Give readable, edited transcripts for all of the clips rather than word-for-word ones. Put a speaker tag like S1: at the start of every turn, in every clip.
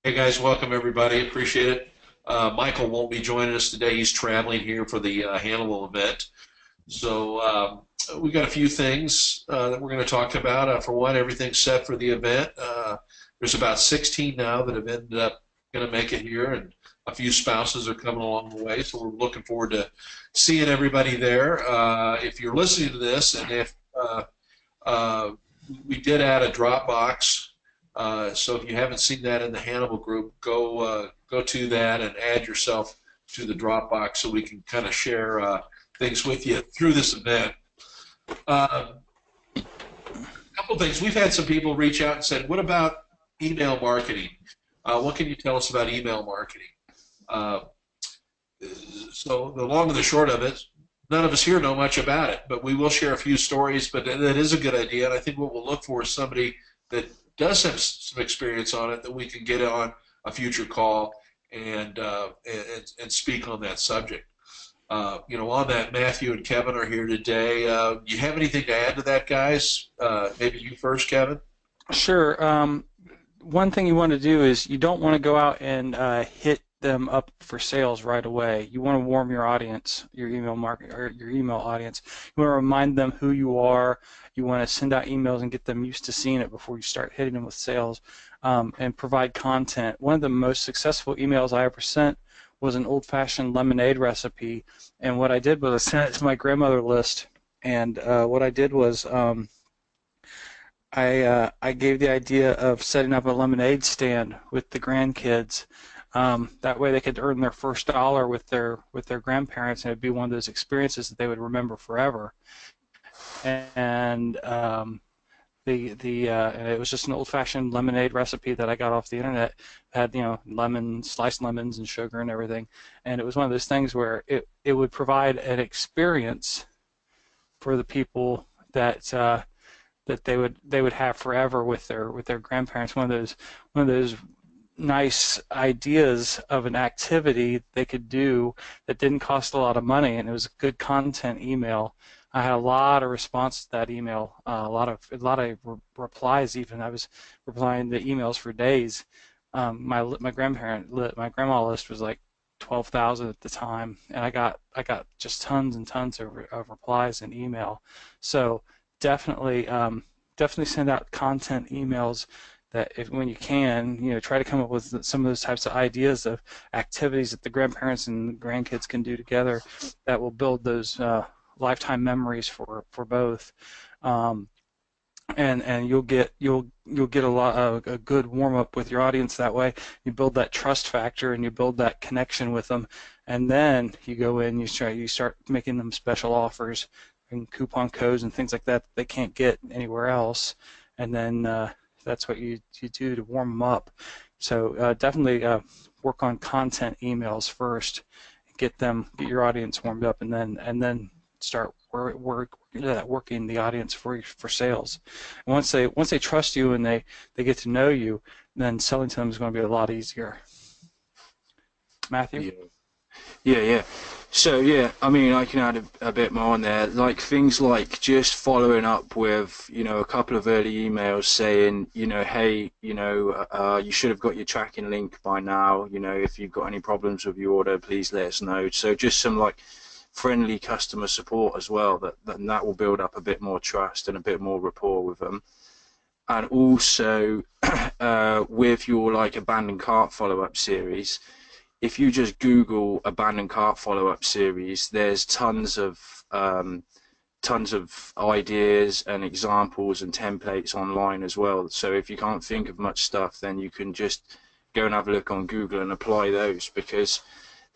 S1: Hey guys, welcome everybody. Appreciate it. Michael won't be joining us today. He's traveling here for the Hannibal event. So we got a few things that we're going to talk about. For one, everything's set for the event. There's about 16 now that have ended up going to make it here, and a few spouses are coming along the way. So we're looking forward to seeing everybody there. If you're listening to this, and if we did add a Dropbox. So if you haven't seen that in the Hannibal group, go to that and add yourself to the Dropbox so we can kind of share things with you through this event. A couple things. We've had some people reach out and said, what about email marketing? What can you tell us about email marketing? So the long and the short of it, none of us here know much about it, but we will share a few stories, but that is a good idea, and I think what we'll look for is somebody that does have some experience on it that we can get on a future call and speak on that subject. On that, Matthew and Kevin are here today. Do you have anything to add to that, guys? Maybe you first, Kevin?
S2: Sure. One thing you want to do is you don't want to go out and hit them up for sales right away. You want to warm your audience, your email market or your email audience. You want to remind them who you are. You want to send out emails and get them used to seeing it before you start hitting them with sales, and provide content. One of the most successful emails I ever sent was an old-fashioned lemonade recipe, and what I did was I sent it to my grandmother list, and what I did was I gave the idea of setting up a lemonade stand with the grandkids. That way they could earn their first dollar with their grandparents, and it'd be one of those experiences that they would remember forever. And and it was just an old-fashioned lemonade recipe that I got off the internet. It had sliced lemons and sugar and everything, and it was one of those things where it would provide an experience for the people that they would have forever with their grandparents. One of those nice ideas of an activity they could do that didn't cost a lot of money, and it was a good content email. I had a lot of response to that email, a lot of replies even. I was replying to emails for days. My grandma list was like 12,000 at the time, and I got just tons and tons of replies and email. So definitely send out content emails that when you can, try to come up with some of those types of ideas of activities that the grandparents and grandkids can do together that will build those lifetime memories for both, and you'll get a good warm up with your audience that way. You build that trust factor and you build that connection with them, and then you go in, you start making them special offers and coupon codes and things like that they can't get anywhere else, and then that's what you do to warm them up. So definitely work on content emails first, get your audience warmed up, and then start working the audience for sales. And once they trust you and they get to know you, then selling to them is going to be a lot easier. Matthew?
S3: Yeah. So yeah, I mean, I can add a bit more on there, like things like just following up with a couple of early emails saying hey, you should have got your tracking link by now. If you've got any problems with your order, please let us know. So just some like friendly customer support as well, that will build up a bit more trust and a bit more rapport with them. And also with your like abandoned cart follow-up series, if you just Google abandoned cart follow-up series, there's tons of ideas and examples and templates online as well. So if you can't think of much stuff, then you can just go and have a look on Google and apply those, because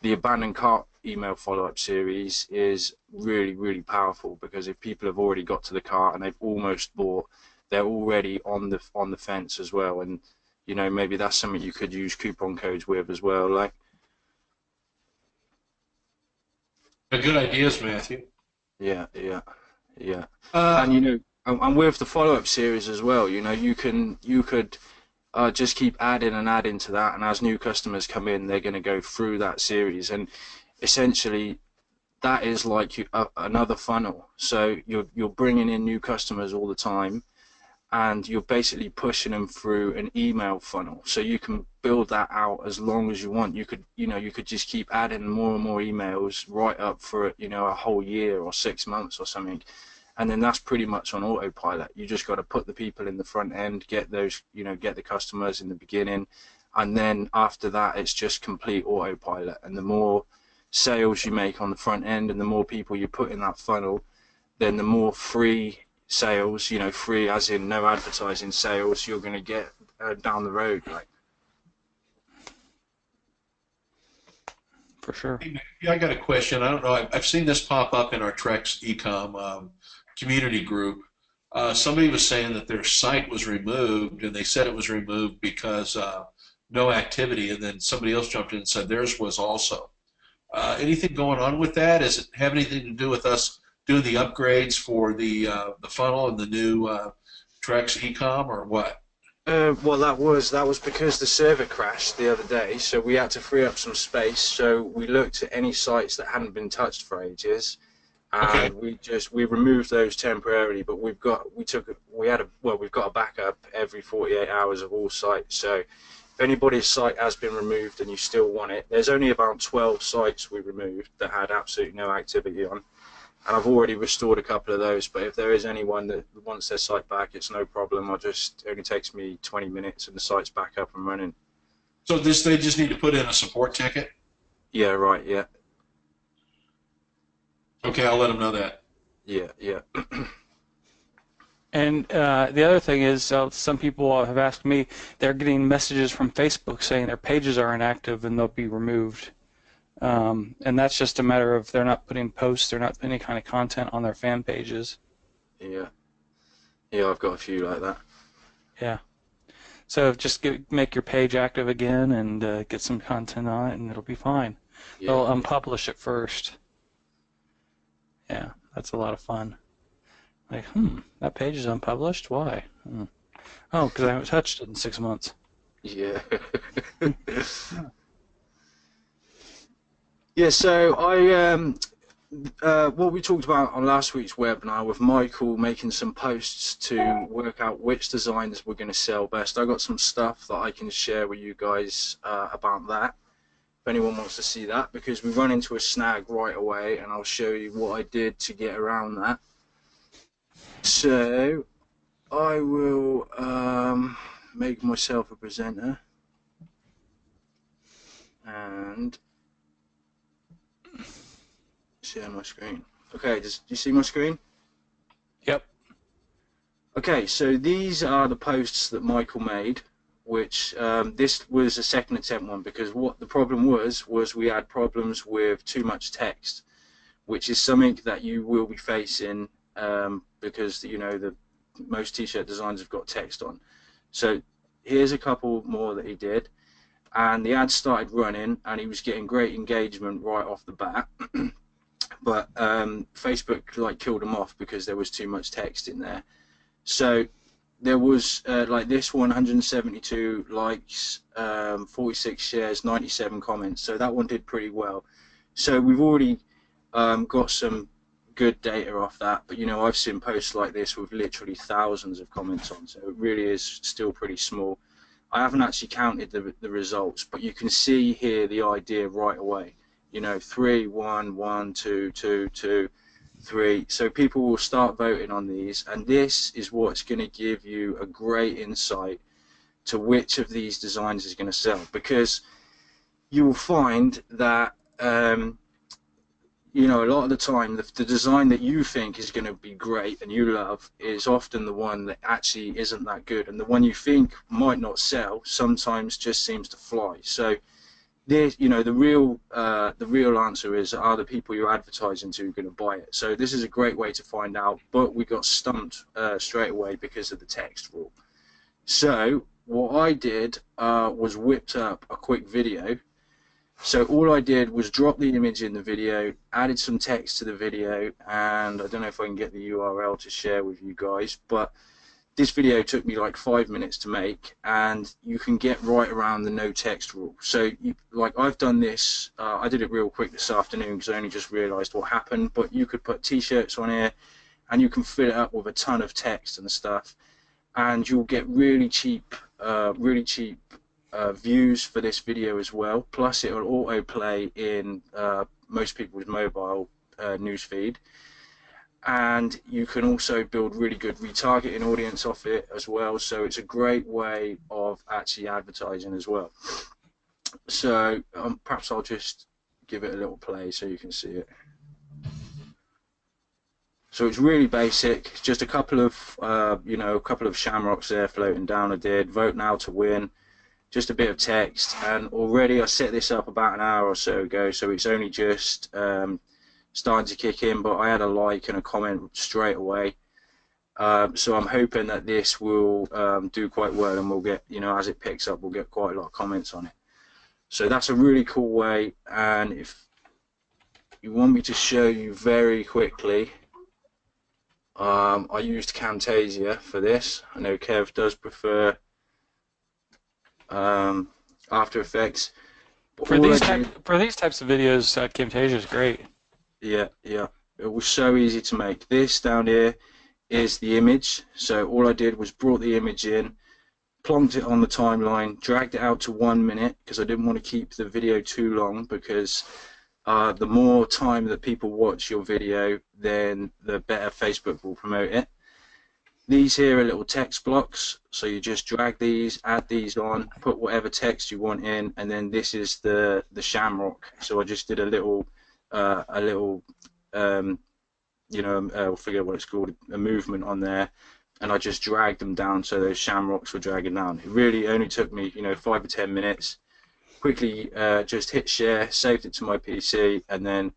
S3: the abandoned cart email follow-up series is really, really powerful, because if people have already got to the cart and they've almost bought, they're already on the fence as well, and maybe that's something you could use coupon codes with as well. Like,
S1: Good ideas, Matthew.
S3: Yeah. And and with the follow-up series as well, you could just keep adding and adding to that, and as new customers come in, they're going to go through that series, and essentially that is like another funnel. So you're bringing in new customers all the time, and you're basically pushing them through an email funnel. So you can build that out as long as you want. You could, you could just keep adding more and more emails right up for, a whole year or 6 months or something. And then that's pretty much on autopilot. You just got to put the people in the front end, get those, get the customers in the beginning. And then after that, it's just complete autopilot. And the more sales you make on the front end and the more people you put in that funnel, then the more free sales, free as in no advertising sales, you're going to get down the road. Like,
S2: for sure.
S1: Yeah, I got a question. I don't know. I've seen this pop up in our TREXecom community group. Somebody was saying that their site was removed, and they said it was removed because no activity, and then somebody else jumped in and said theirs was also. Anything going on with that? Does it have anything to do with us doing the upgrades for the funnel and the new TREXecom, or what?
S3: Well, that was because the server crashed the other day, so we had to free up some space. So we looked at any sites that hadn't been touched for ages, and we removed those temporarily. But we've got a backup every 48 hours of all sites. So if anybody's site has been removed and you still want it, there's only about 12 sites we removed that had absolutely no activity on. And I've already restored a couple of those, but if there is anyone that wants their site back, it's no problem. It only takes me 20 minutes and the site's back up and running.
S1: So they just need to put in a support ticket?
S3: Yeah, right, yeah.
S1: Okay, I'll let them know that.
S3: Yeah.
S2: And the other thing is, some people have asked me, they're getting messages from Facebook saying their pages are inactive and they'll be removed. And that's just a matter of they're not putting posts, they're not putting any kind of content on their fan pages.
S3: Yeah, I've got a few like that.
S2: Yeah. So just make your page active again and get some content on it, and it'll be fine.
S3: Yeah.
S2: They'll unpublish it first. Yeah, that's a lot of fun. Like, that page is unpublished? Why? Oh, because I haven't touched it in 6 months.
S3: Yeah. Yeah, so what we talked about on last week's webinar with Michael making some posts to work out which designs we're going to sell best. I got some stuff that I can share with you guys about that, if anyone wants to see that, because we run into a snag right away, and I'll show you what I did to get around that. So I will make myself a presenter, and share my screen. Okay, do you see my screen?
S2: Yep.
S3: Okay, so these are the posts that Michael made, which this was a second attempt one, because what the problem was we had problems with too much text, which is something that you will be facing because the most t-shirt designs have got text on. So here's a couple more that he did, and the ad started running and he was getting great engagement right off the bat. But Facebook killed him off because there was too much text in there. So there was like this one, 172 likes, 46 shares, 97 comments. So that one did pretty well. So we've already got some good data off that. But I've seen posts like this with literally thousands of comments on. So it really is still pretty small. I haven't actually counted the results, but you can see here the idea right away. 3, 1, 1, 2, 2, 2, 3. So people will start voting on these, and this is what's going to give you a great insight to which of these designs is going to sell, because you will find that a lot of the time the design that you think is going to be great and you love is often the one that actually isn't that good, and the one you think might not sell sometimes just seems to fly. So the real answer is, are the people you're advertising to going to buy it? So this is a great way to find out, but we got stumped straight away because of the text rule. So what I did was whipped up a quick video. So all I did was drop the image in the video, added some text to the video, and I don't know if I can get the URL to share with you guys, but this video took me like 5 minutes to make, and you can get right around the no text rule. So I've done this, I did it real quick this afternoon because I only just realized what happened, but you could put t-shirts on here and you can fill it up with a ton of text and stuff, and you'll get really cheap views for this video as well. Plus, it will autoplay in most people's mobile newsfeed, and you can also build really good retargeting audience off it as well. So it's a great way of actually advertising as well. So perhaps I'll just give it a little play so you can see it. So it's really basic, just a couple of a couple of shamrocks there floating down. I did vote now to win, just a bit of text, and already I set this up about an hour or so ago, so it's only just starting to kick in, but I had a like and a comment straight away. So I'm hoping that this will do quite well, and we'll get, as it picks up, we'll get quite a lot of comments on it. So that's a really cool way. And if you want me to show you very quickly, I used Camtasia for this. I know Kev does prefer After Effects.
S2: For these types of videos, Camtasia is great.
S3: Yeah, it was so easy to make. This down here is the image. So all I did was brought the image in, plonked it on the timeline, dragged it out to 1 minute because I didn't want to keep the video too long, because the more time that people watch your video, then the better Facebook will promote it. These here are little text blocks, so you just drag these, add these on, put whatever text you want in, and then this is the shamrock. So I just did a little I'll forget what it's called, a movement on there, and I just dragged them down so those shamrocks were dragging down. It really only took me 5 or 10 minutes. Quickly just hit share, saved it to my PC, and then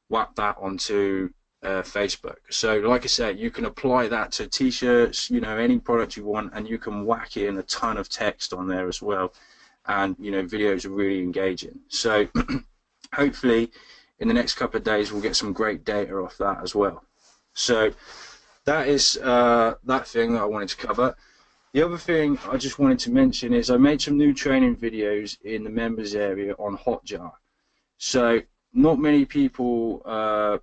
S3: whacked that onto Facebook. So like I said, you can apply that to t-shirts, any product you want, and you can whack in a ton of text on there as well, and videos are really engaging. So hopefully in the next couple of days we'll get some great data off that as well. So that is that thing that I wanted to cover. The other thing I just wanted to mention is I made some new training videos in the members area on Hotjar. So not many people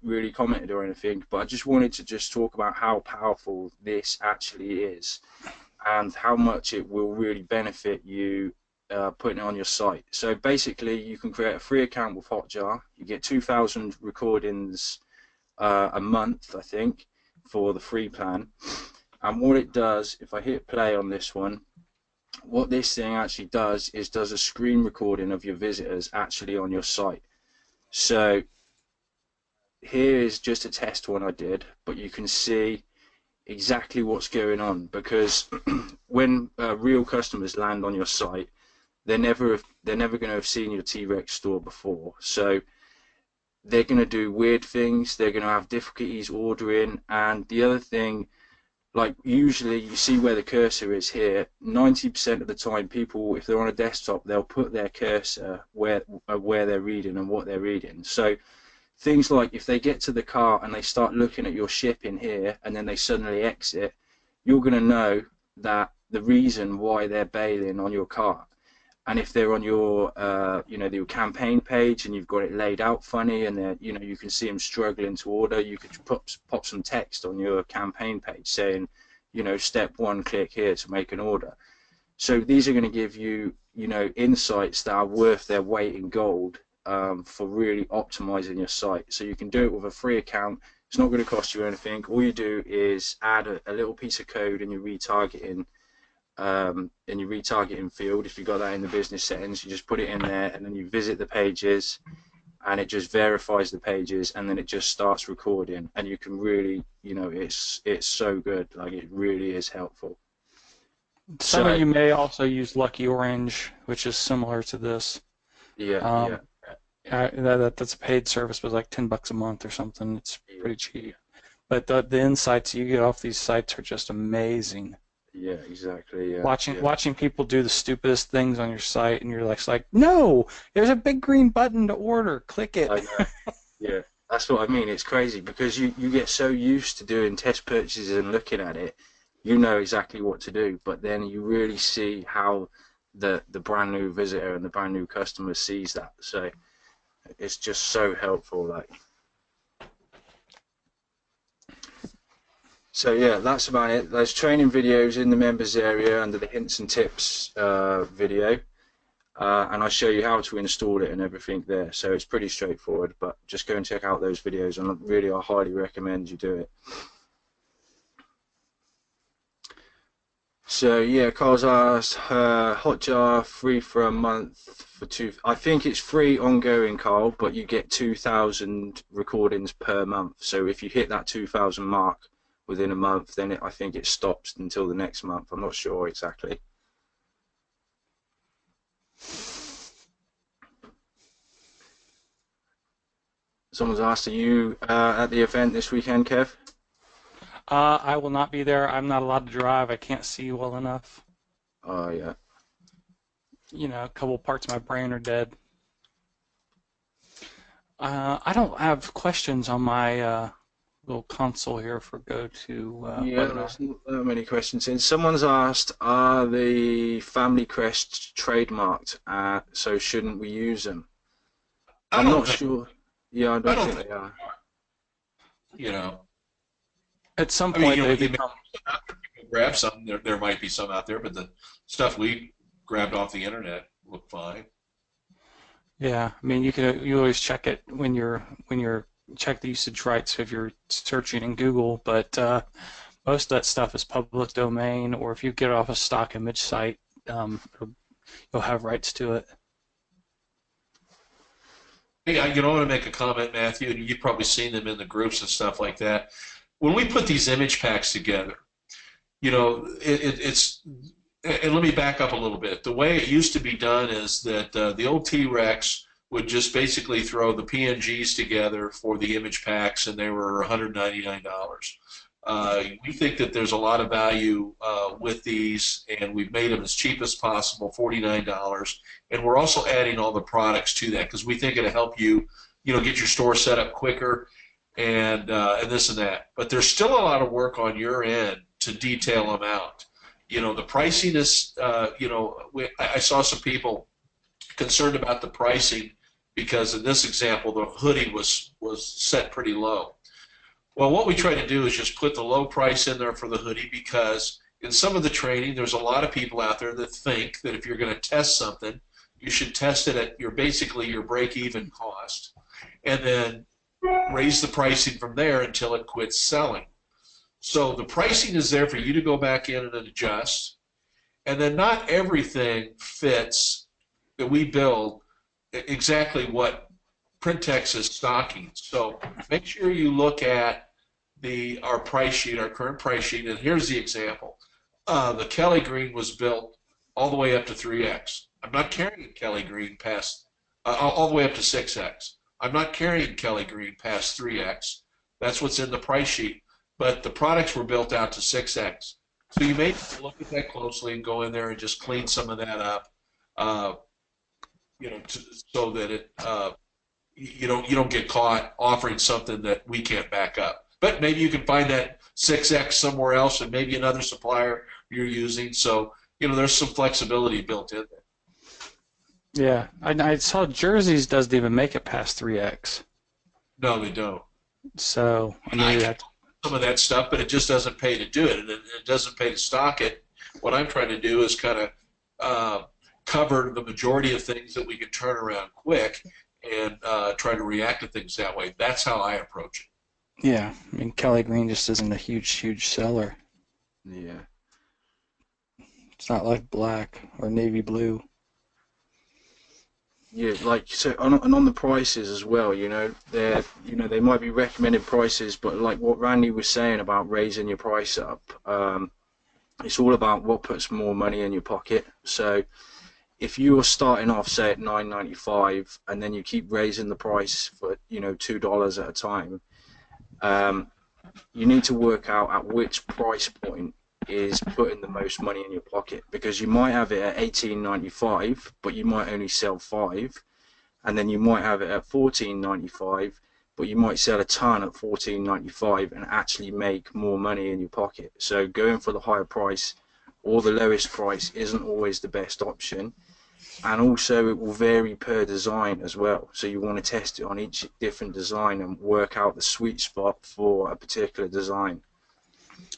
S3: really commented or anything, but I just wanted to just talk about how powerful this actually is and how much it will really benefit you putting it on your site. So basically you can create a free account with Hotjar. You get 2,000 recordings a month, I think, for the free plan. And what it does, if I hit play on this one, what this thing actually does is does a screen recording of your visitors actually on your site. So here is just a test one I did, but you can see exactly what's going on, because when real customers land on your site, they're never going to have seen your T-Rex store before. So they're going to do weird things, they're going to have difficulties ordering, and the other thing, like usually you see where the cursor is here, 90% of the time people, if they're on a desktop, they'll put their cursor where they're reading and what they're reading. So things like if they get to the cart and they start looking at your shipping here and then they suddenly exit, you're going to know that the reason why they're bailing on your cart. And if they're on your your campaign page and you've got it laid out funny, and they're, you can see them struggling to order, you could pop some text on your campaign page saying, step 1, click here to make an order. So these are going to give you, insights that are worth their weight in gold for really optimizing your site. So you can do it with a free account. It's not going to cost you anything. All you do is add a little piece of code in your retargeting. In your retargeting field, if you got that in the business settings, you just put it in there, and then you visit the pages, and it just verifies the pages, and then it just starts recording, and you can really, it's so good. Like, it really is helpful.
S2: Some of you may also use Lucky Orange, which is similar to this.
S3: Yeah,
S2: that's a paid service, but it's like $10 a month or something. It's pretty cheap. But the insights you get off these sites are just amazing.
S3: Yeah, exactly. Yeah.
S2: Watching people do the stupidest things on your site, and you're like, no, there's a big green button to order. Click it.
S3: I know. Yeah, that's what I mean. It's crazy because you get so used to doing test purchases and looking at it, you know exactly what to do. But then you really see how the brand new visitor and the brand new customer sees that. So it's just so helpful. So yeah, that's about it. There's training videos in the members area under the hints and tips video, and I show you how to install it and everything there. So it's pretty straightforward, but just go and check out those videos, and really I highly recommend you do it. So yeah, Carl's asked her Hotjar free for a month for two. I think it's free ongoing, Carl, but you get 2,000 recordings per month. So if you hit that 2,000 mark within a month, then I think it stops until the next month. I'm not sure exactly. Someone's asked, are you at the event this weekend, Kev?
S2: I will not be there. I'm not allowed to drive. I can't see well enough.
S3: Oh, yeah.
S2: You know, a couple parts of my brain are dead. I don't have questions on my little console here for go to
S3: yeah, there's not that many questions in. Someone's asked, are the family crests trademarked? So shouldn't we use them? I'm not sure. Yeah, I don't think they are.
S1: You know,
S2: at some point they become.
S1: Grab some. There might be some out there, but the stuff we grabbed off the internet looked fine.
S2: Yeah, I mean you always check it when you're check the usage rights if you're searching in Google, but most of that stuff is public domain, or if you get it off a stock image site, you'll have rights to it.
S1: Hey, I want to make a comment, Matthew, and you've probably seen them in the groups and stuff like that. When we put these image packs together, you know, it's and let me back up a little bit. The way it used to be done is that the old T-Rex would just basically throw the PNGs together for the image packs, and they were $199. We think that there's a lot of value with these, and we've made them as cheap as possible, $49. And we're also adding all the products to that because we think it'll help you, get your store set up quicker and this and that. But there's still a lot of work on your end to detail them out. The pricing is, I saw some people concerned about the pricing because in this example, the hoodie was set pretty low. Well, what we try to do is just put the low price in there for the hoodie because in some of the training, there's a lot of people out there that think that if you're going to test something, you should test it at your break-even cost and then raise the pricing from there until it quits selling. So the pricing is there for you to go back in and adjust, and then not everything fits that we build exactly what Printex is stocking. So make sure you look at our price sheet, our current price sheet, and here's the example. The Kelly Green was built all the way up to 3X. I'm not carrying Kelly Green past all the way up to 6X. I'm not carrying Kelly Green past 3X. That's what's in the price sheet. But the products were built out to 6X. So you may look at that closely and go in there and just clean some of that up, so that you don't get caught offering something that we can't back up. But maybe you can find that 6X somewhere else and maybe another supplier you're using. So, there's some flexibility built in there.
S2: Yeah, I saw Jerseys doesn't even make it past 3X.
S1: No, they don't.
S2: So, that's
S1: some of that stuff, but it just doesn't pay to do it, and it doesn't pay to stock it. What I'm trying to do is kind of cover the majority of things that we can turn around quick and try to react to things that way. That's how I approach it.
S2: Yeah, Kelly Green just isn't a huge seller.
S3: Yeah.
S2: It's not like black or navy blue.
S3: Yeah, so on the prices as well, they might be recommended prices, but like what Randy was saying about raising your price up, it's all about what puts more money in your pocket. So if you are starting off, say, at $9.95 and then you keep raising the price for $2 at a time, you need to work out at which price point is putting the most money in your pocket, because you might have it at $18.95 but you might only sell 5, and then you might have it at $14.95 but you might sell a ton at $14.95 and actually make more money in your pocket. So going for the higher price or the lowest price isn't always the best option, and also it will vary per design as well. So you want to test it on each different design and work out the sweet spot for a particular design.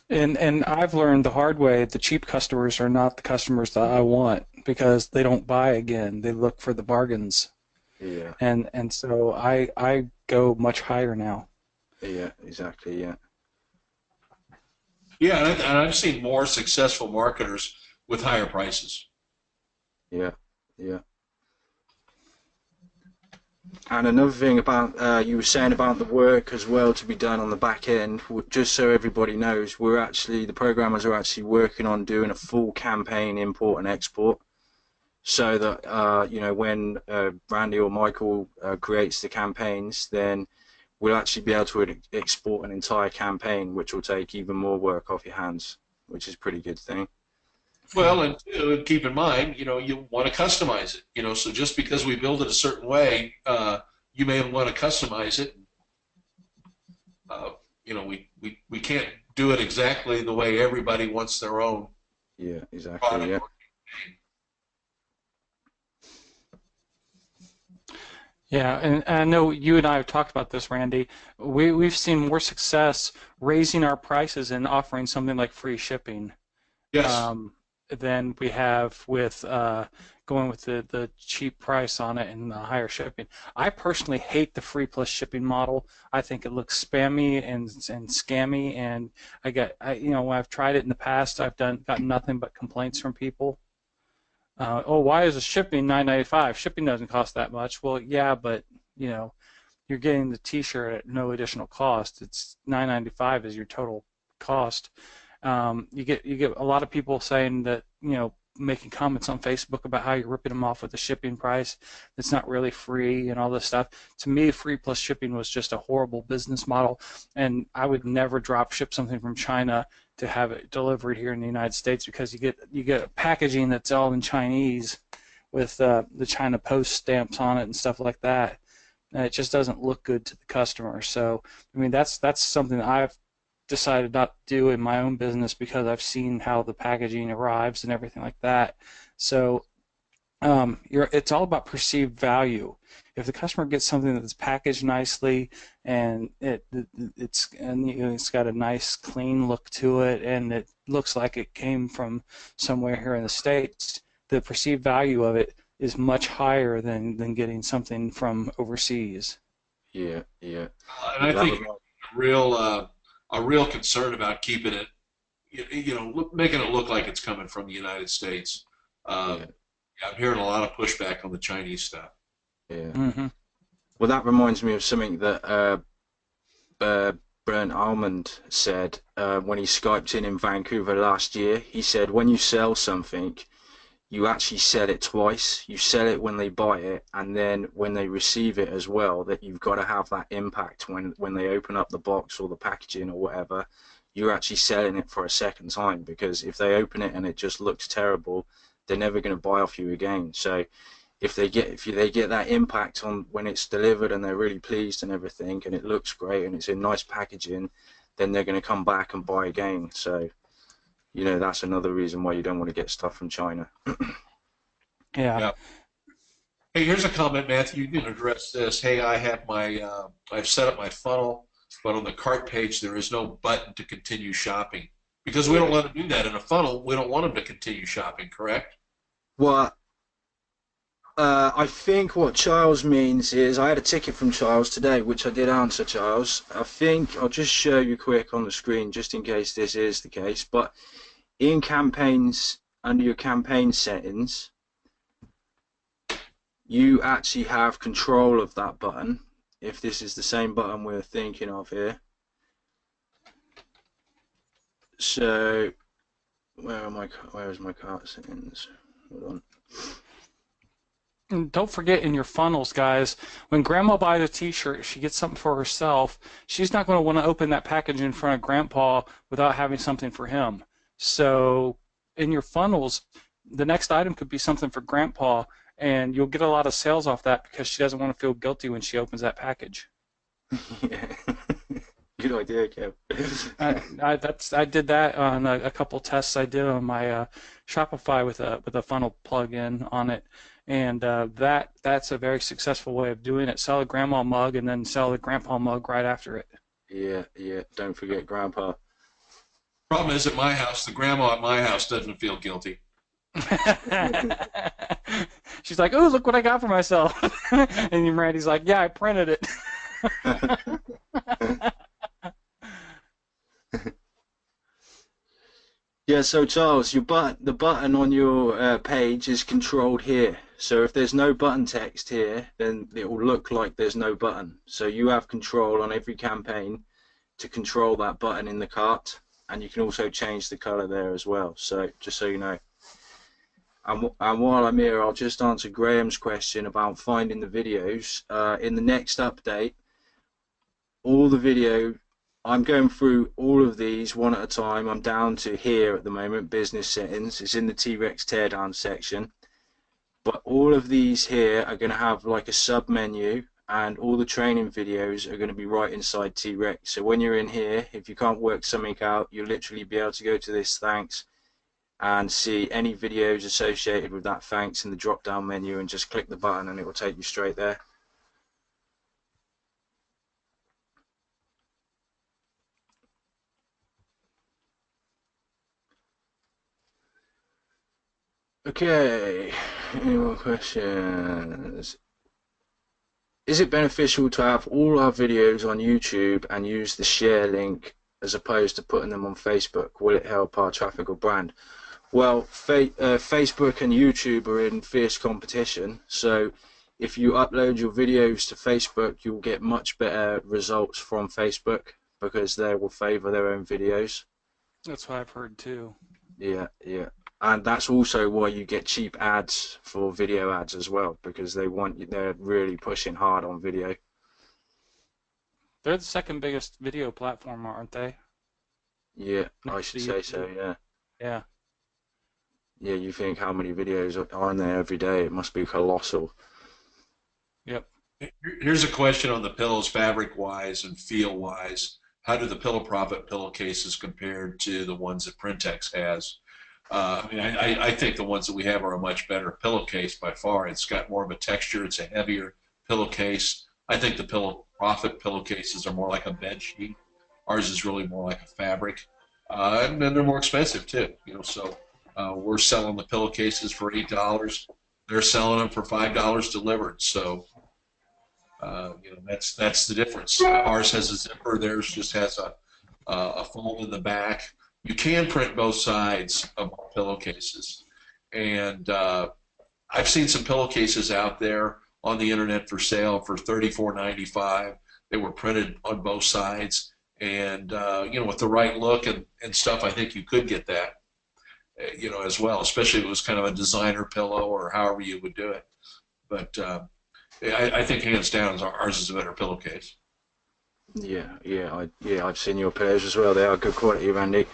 S2: And I've learned the hard way the cheap customers are not the customers that I want because they don't buy again. They look for the bargains.
S3: Yeah,
S2: And so I go much higher now.
S3: yeah, exactly, yeah.
S1: Yeah, and I've seen more successful marketers with higher prices.
S3: Yeah, yeah. And another thing about you were saying about the work as well to be done on the back end, just so everybody knows, the programmers are actually working on doing a full campaign import and export, so that when Randy or Michael creates the campaigns, then we'll actually be able to export an entire campaign, which will take even more work off your hands, which is a pretty good thing.
S1: Well, and keep in mind, you want to customize it. So just because we build it a certain way, you may want to customize it. We can't do it exactly the way everybody wants their own
S3: Yeah, exactly.
S1: product.
S3: Yeah.
S2: Yeah, and I know you and I have talked about this, Randy. We've seen more success raising our prices and offering something like free shipping
S1: Yes.
S2: um, than we have with going with the cheap price on it and the higher shipping. I personally hate the free plus shipping model. I think it looks spammy and scammy, and when I've tried it in the past, gotten nothing but complaints from people. Why is the shipping $9.95? Shipping doesn't cost that much. Well, yeah, but you're getting the T-shirt at no additional cost. It's $9.95 is your total cost. You get a lot of people saying that making comments on Facebook about how you're ripping them off with the shipping price that's not really free and all this stuff. To me, free plus shipping was just a horrible business model, and I would never drop ship something from China to have it delivered here in the United States because you get packaging that's all in Chinese with the China Post stamps on it and stuff like that. And it just doesn't look good to the customer. So, I mean, that's something I've decided not to do in my own business because I've seen how the packaging arrives and everything like that. So it's all about perceived value. If the customer gets something that's packaged nicely and it's got a nice clean look to it and it looks like it came from somewhere here in the States, the perceived value of it is much higher than getting something from overseas.
S3: Yeah, yeah.
S1: And I
S3: That
S1: think
S3: reminds-
S1: a real concern about keeping it, making it look like it's coming from the United States.
S3: yeah,
S1: I'm hearing a lot of pushback on the Chinese stuff.
S3: yeah.
S2: Mm-hmm.
S3: Well, that reminds me of something that Brent Almond said when he Skyped in Vancouver last year. He said, when you sell something, you actually sell it twice. You sell it when they buy it, and then when they receive it as well, that you've got to have that impact when they open up the box or the packaging or whatever. You're actually selling it for a second time, because if they open it and it just looks terrible, they're never going to buy off you again. So if they get that impact on when it's delivered and they're really pleased and everything and it looks great and it's in nice packaging, then they're going to come back and buy again. So that's another reason why you don't want to get stuff from China.
S2: Yeah.
S1: Yeah. Hey, here's a comment, Matthew. You can address this. Hey, I've set up my funnel, but on the cart page there is no button to continue shopping because we don't let them do that in a funnel. We don't want them to continue shopping, correct?
S3: Well, I think what Charles means is, I had a ticket from Charles today, which I did answer, Charles. I think I'll just show you quick on the screen, just in case this is the case. But in campaigns, under your campaign settings, you actually have control of that button, if this is the same button we're thinking of here. So, where is my cart settings? Hold on.
S2: And don't forget in your funnels, guys, when Grandma buys a T-shirt, she gets something for herself, she's not going to want to open that package in front of Grandpa without having something for him. So in your funnels, the next item could be something for Grandpa, and you'll get a lot of sales off that because she doesn't want to feel guilty when she opens that package.
S3: Yeah. Good idea, Kev.
S2: I did that on a couple tests I did on my Shopify with a funnel plugin on it, and that's a very successful way of doing it. Sell a grandma mug and then sell the grandpa mug right after it.
S3: Yeah, don't forget Grandpa.
S1: Problem is, at my house, the grandma at my house doesn't feel guilty.
S2: She's like, "Oh, look what I got for myself," and Randy's like, "Yeah, I printed it."
S3: Yeah, so Charles, the button on your page is controlled here. So if there's no button text here, then it will look like there's no button. So you have control on every campaign to control that button in the cart, and you can also change the color there as well. So just so you know. And while I'm here, I'll just answer Graham's question about finding the videos. In the next update, all the video, I'm going through all of these one at a time. I'm down to here at the moment, business settings. It's in the T-Rex teardown section. But all of these here are going to have like a sub menu, and all the training videos are going to be right inside T-Rex. So when you're in here, if you can't work something out, you'll literally be able to go to this thanks and see any videos associated with that thanks in the drop down menu and just click the button and it will take you straight there. Okay, any more questions? Is it beneficial to have all our videos on YouTube and use the share link as opposed to putting them on Facebook? Will it help our traffic or brand? Well, Facebook and YouTube are in fierce competition, so if you upload your videos to Facebook, you'll get much better results from Facebook because they will favor their own videos.
S2: That's what I've heard too.
S3: Yeah, yeah. And that's also why you get cheap ads for video ads as well, because they're really pushing hard on video.
S2: They're the second biggest video platform, aren't they?
S3: Yeah, I should say so, yeah.
S2: Yeah.
S3: Yeah, you think how many videos are on there every day? It must be colossal.
S2: Yep.
S1: Here's a question on the pillows, fabric-wise and feel-wise. How do the Pillow Profit pillowcases compare to the ones that Printex has? I mean, I think the ones that we have are a much better pillowcase by far. It's got more of a texture. It's a heavier pillowcase. I think the Pillow Profit pillowcases are more like a bed sheet. Ours is really more like a fabric, and then they're more expensive too. So we're selling the pillowcases for $8. They're selling them for $5 delivered. So that's the difference. Ours has a zipper. Theirs just has a fold in the back. You can print both sides of pillowcases, and I've seen some pillowcases out there on the internet for sale for $34.95. They were printed on both sides, and with the right look and stuff, I think you could get that, as well, especially if it was kind of a designer pillow or however you would do it. But I think hands down ours is a better pillowcase.
S3: Yeah, I've seen your pillows as well. They are good quality, Randy.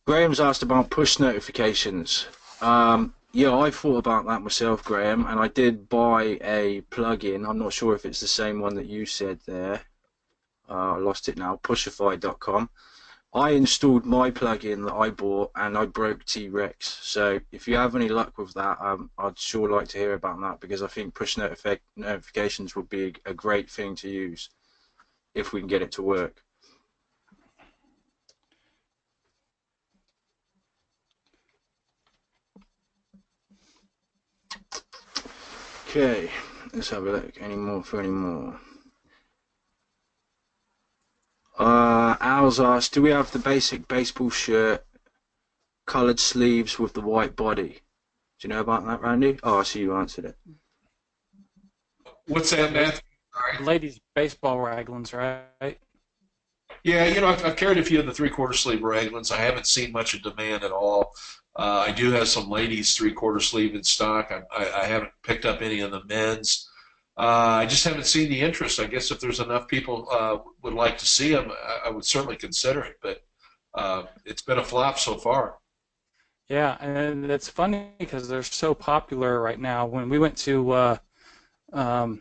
S3: Graham's asked about push notifications. Yeah, I thought about that myself, Graham, and I did buy a plugin. I'm not sure if it's the same one that you said there. I lost it now. Pushify.com. I installed my plugin that I bought and I broke T-Rex. So if you have any luck with that, I'd sure like to hear about that, because I think push notifications would be a great thing to use if we can get it to work. Okay, let's have a look. Any more? Al's asked, do we have the basic baseball shirt, coloured sleeves with the white body? Do you know about that, Randy? Oh, I see you answered it.
S1: What's that, Matt? Sorry.
S2: Ladies' baseball raglans, right?
S1: Yeah, I've carried a few of the three-quarter sleeve raglans. I haven't seen much of demand at all. I do have some ladies' three-quarter sleeve in stock. I haven't picked up any of the men's. I just haven't seen the interest. I guess if there's enough people would like to see them, I would certainly consider it. But it's been a flop so far.
S2: Yeah, and it's funny because they're so popular right now. When we went to, where'd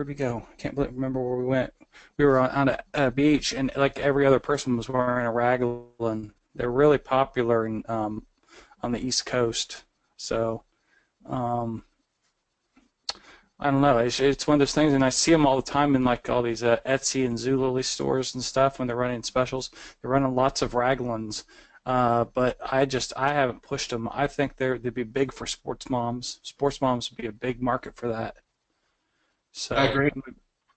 S2: we go? I can't remember where we went. We were on a beach, and like every other person was wearing a raglan. They're really popular on the East Coast. So I don't know. It's one of those things, and I see them all the time in like all these Etsy and Zulily stores and stuff when they're running specials. They're running lots of raglans, but I haven't pushed them. I think they'd be big for sports moms. Sports moms would be a big market for that. So
S1: I agree.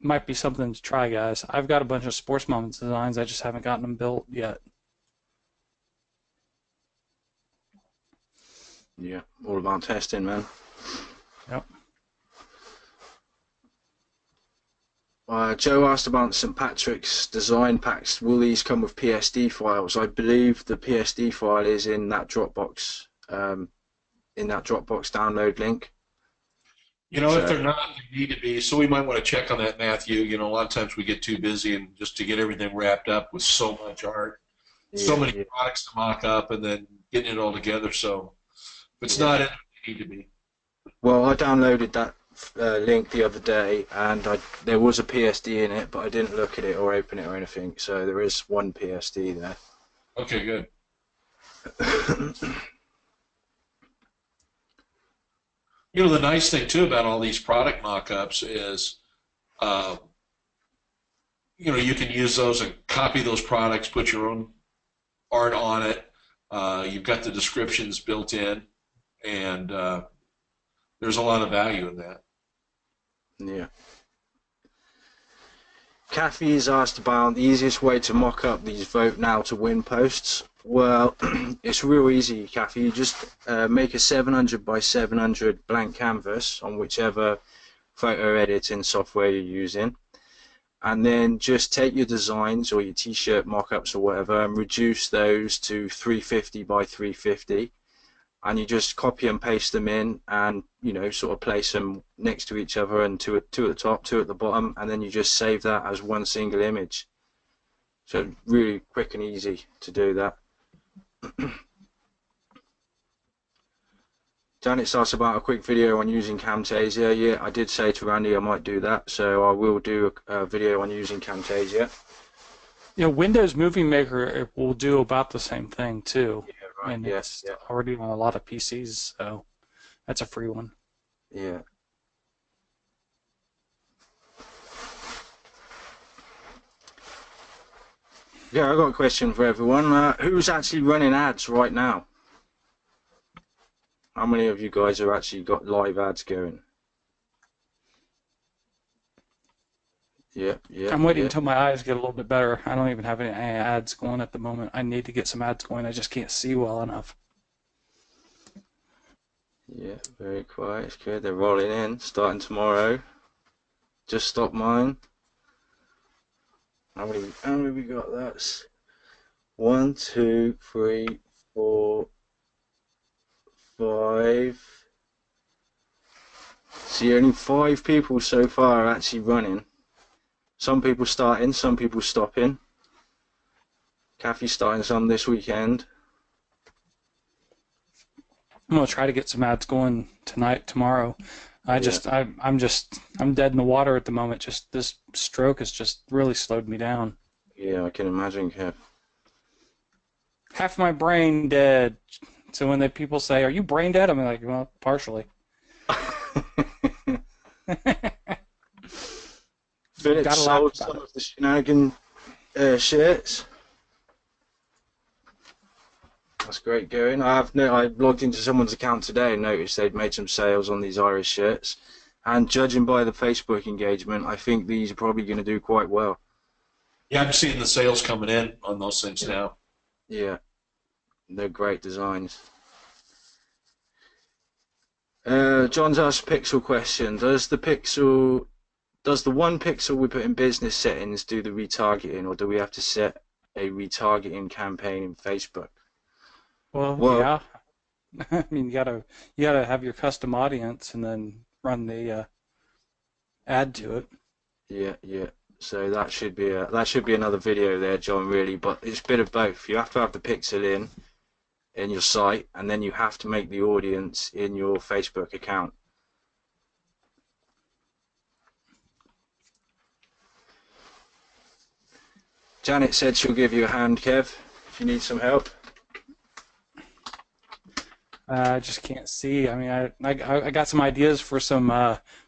S2: might be something to try, guys. I've got a bunch of sports mom designs. I just haven't gotten them built yet.
S3: Yeah, all about testing, man.
S2: Yep.
S3: Joe asked about St. Patrick's design packs. Will these come with PSD files? I believe the PSD file is in that Dropbox, download link.
S1: You know, if they're not, they need to be. So we might want to check on that, Matthew. You know, a lot of times we get too busy and just to get everything wrapped up with so much art, so many products to mock up, and then getting it all together. So if it's not in, they need to be.
S3: Well, I downloaded that link the other day, and there was a PSD in it, but I didn't look at it or open it or anything. So there is one PSD there.
S1: Okay, good. You know, the nice thing too about all these product mock-ups is, you know, you can use those and copy those products, put your own art on it. You've got the descriptions built in, and there's a lot of value in that.
S3: Yeah. Kathy's asked about the easiest way to mock up these vote now to win posts. Well, it's real easy, Kathy. You just make a 700 by 700 blank canvas on whichever photo editing software you're using, and then just take your designs or your t-shirt mock-ups or whatever and reduce those to 350 by 350, and you just copy and paste them in, and you know, sort of place them next to each other, and two at the top, two at the bottom, and then you just save that as one single image. So really quick and easy to do that. Janet's asked about a quick video on using Camtasia. Yeah, I did say to Randy I might do that, so I will do a video on using Camtasia.
S2: You know, Windows Movie Maker will do about the same thing too.
S3: Yeah, right.
S2: And
S3: Yes,
S2: it's already on a lot of PCs, so that's a free one.
S3: Yeah. Yeah, I got a question for everyone. Who's actually running ads right now? How many of you guys have actually got live ads going? Yeah.
S2: I'm waiting until my eyes get a little bit better. I don't even have any ads going at the moment. I need to get some ads going. I just can't see well enough.
S3: Yeah, very quiet. It's good. They're rolling in, starting tomorrow. Just stopped mine. How many we got? That's 1, 2, 3, 4, 5. See, only 5 people so far are actually running. Some people starting, some people stopping. Kathy's starting some this weekend.
S2: I'm gonna try to get some ads going tonight, tomorrow. I'm dead in the water at the moment. Just this stroke has just really slowed me down.
S3: Yeah, I can imagine, Kev.
S2: Half my brain dead. So when people say, "Are you brain dead?" I'm like, "Well, partially."
S3: Philip sold some of the Shenanigan shirts. That's great going. I logged into someone's account today and noticed they'd made some sales on these Irish shirts. And judging by the Facebook engagement, I think these are probably going to do quite well.
S1: Yeah, I'm seeing the sales coming in on those things now.
S3: Yeah, they're great designs. John's asked a pixel question. Does the one pixel we put in business settings do the retargeting, or do we have to set a retargeting campaign in Facebook?
S2: Well, yeah. I mean, you gotta have your custom audience and then run the ad to it.
S3: Yeah. So that should be another video there, John. Really, but it's a bit of both. You have to have the pixel in your site, and then you have to make the audience in your Facebook account. Janet said she'll give you a hand, Kev, if you need some help.
S2: I just can't see. I mean, I got some ideas for some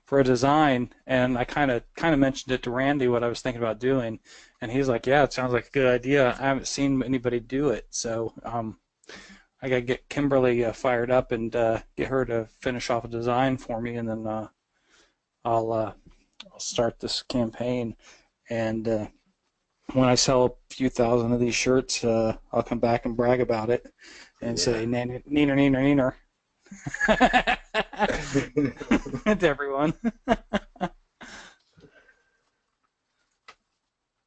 S2: for a design, and I kind of mentioned it to Randy what I was thinking about doing, and he's like, "Yeah, it sounds like a good idea. I haven't seen anybody do it, so I gotta get Kimberly fired up and get her to finish off a design for me, and then I'll start this campaign. And when I sell a few thousand of these shirts, I'll come back and brag about it and say neener, neener, neener to everyone."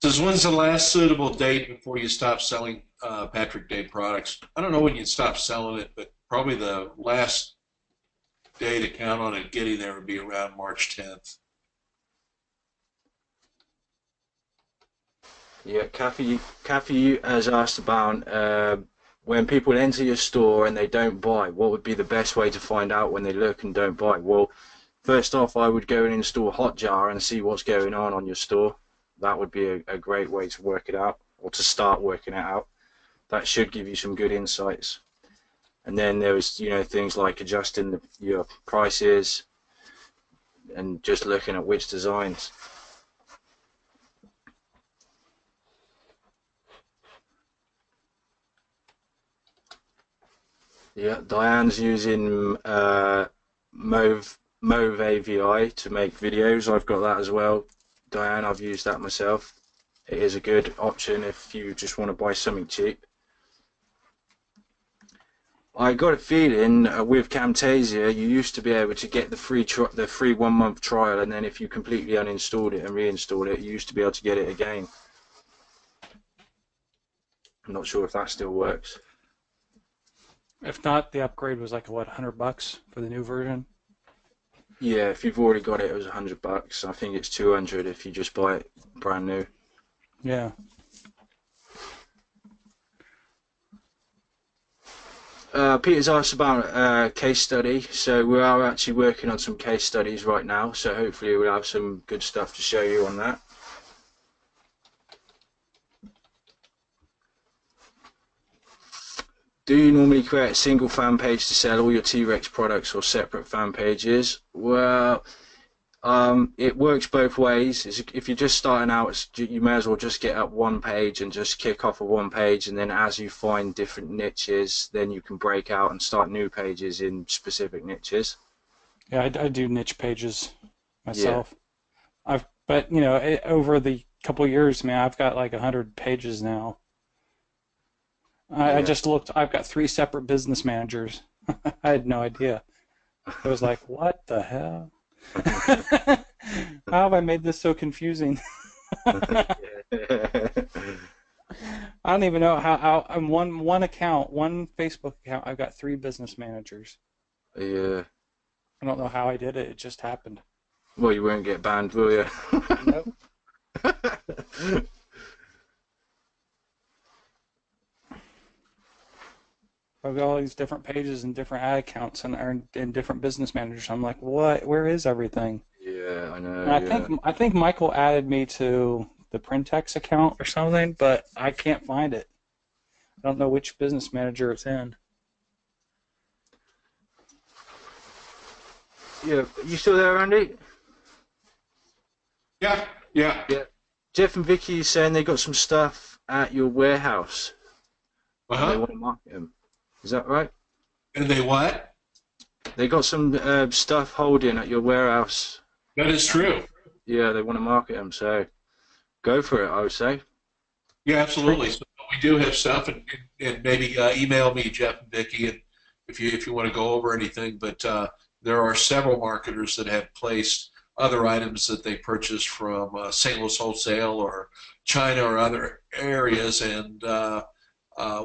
S1: Says, when's the last suitable date before you stop selling Patrick Day products? I don't know when you'd stop selling it, but probably the last day to count on it getting there would be around March 10th.
S3: Yeah, Kathy has asked about when people enter your store and they don't buy, what would be the best way to find out when they look and don't buy? Well, first off, I would go and install Hotjar and see what's going on your store. That would be a great way to work it out, or to start working it out. That should give you some good insights. And then there's, things like adjusting your prices and just looking at which designs. Yeah, Diane's using Mauve AVI to make videos. I've got that as well. Diane, I've used that myself. It is a good option if you just want to buy something cheap. I got a feeling with Camtasia, you used to be able to get the free 1-month trial, and then if you completely uninstalled it and reinstalled it, you used to be able to get it again. I'm not sure if that still works.
S2: If not, the upgrade was like what, $100 for the new version?
S3: Yeah, if you've already got it, it was $100. I think it's $200 if you just buy it brand new.
S2: Yeah.
S3: Peter's asked about case study. So we are actually working on some case studies right now. So hopefully we'll have some good stuff to show you on that. Do you normally create a single fan page to sell all your T-Rex products or separate fan pages? Well, it works both ways. If you're just starting out, you may as well just get up one page and just kick off of one page, and then as you find different niches, then you can break out and start new pages in specific niches.
S2: Yeah, I do niche pages myself. Yeah. But over the couple of years, man, I've got like 100 pages now. I just looked. I've got 3 separate business managers. I had no idea. I was like, what the hell? How have I made this so confusing? I don't even know how on one account, one Facebook account, I've got 3 business managers.
S3: Yeah.
S2: I don't know how I did it. It just happened.
S3: Well, you won't get banned, will you?
S2: Nope. I've got all these different pages and different ad accounts and different business managers. I'm like, what? Where is everything?
S3: Yeah, I know.
S2: And I think Michael added me to the Printex account or something, but I can't find it. I don't know which business manager it's in.
S3: Yeah, you still there, Andy?
S1: Yeah.
S3: Jeff and Vicky saying they got some stuff at your warehouse.
S1: Uh-huh.
S3: And they want to market them. Is that right?
S1: And they what?
S3: They got some stuff holding at your warehouse.
S1: That is true.
S3: Yeah, they want to market them, so go for it, I would say.
S1: Yeah, absolutely. So we do have stuff, and maybe email me, Jeff and Vicky, and if you want to go over anything. But there are several marketers that have placed other items that they purchased from St. Louis Wholesale or China or other areas, and